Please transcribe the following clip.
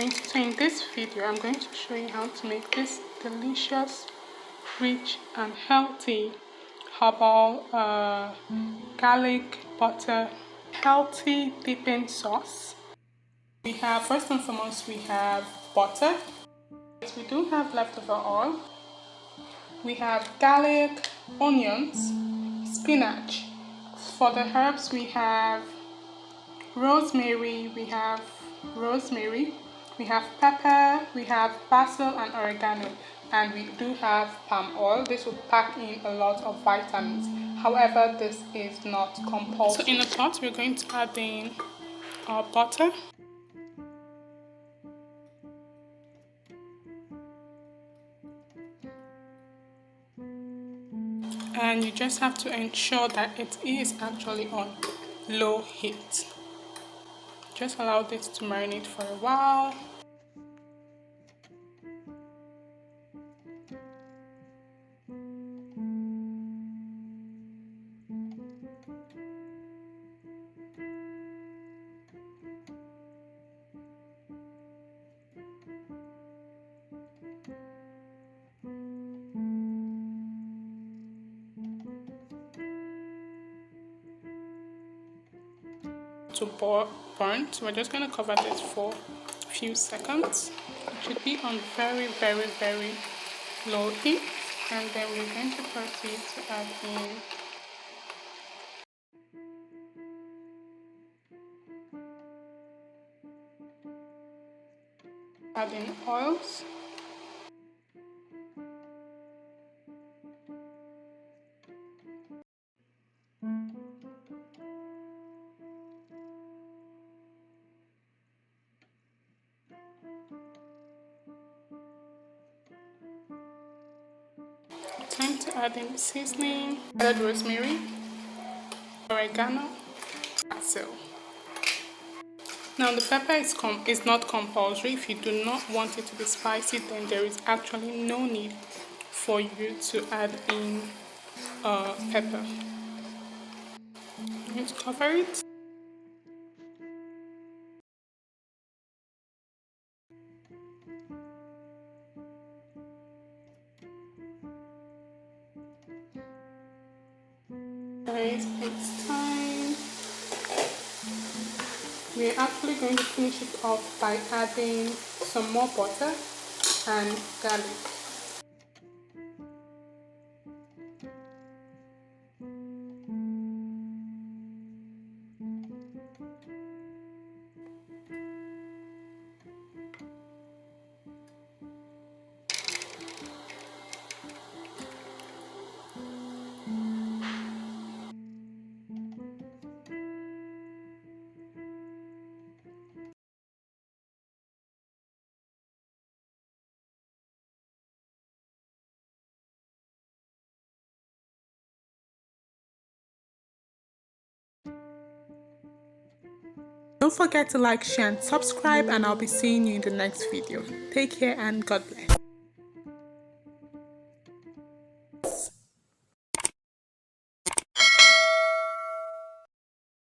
in this video, I'm going to show you how to make this delicious, rich and healthy herbal garlic butter healthy dipping sauce. We have, first and foremost, we have butter. We do have leftover oil. We have garlic, onions, spinach. For the herbs, we have rosemary, we have pepper, we have basil and oregano, and we do have palm oil. This will pack in a lot of vitamins. However, this is not compulsory. So in a pot, we're going to add in our butter. And you just have to ensure that it is actually on low heat. Just allow this to marinate for a while. To burn, so we're just going to cover this for a few seconds. It should be on very low heat, and then we're going to proceed to add in oils. Time to add in seasoning, added rosemary, oregano, basil. Now the pepper is not compulsory. If you do not want it to be spicy, then there is actually no need for you to add in pepper. I'm going to cover it. Guys, it's time. We're actually going to finish it off by adding some more butter and garlic. Don't forget to like, share and subscribe, and I'll be seeing you in the next video. Take care and God bless.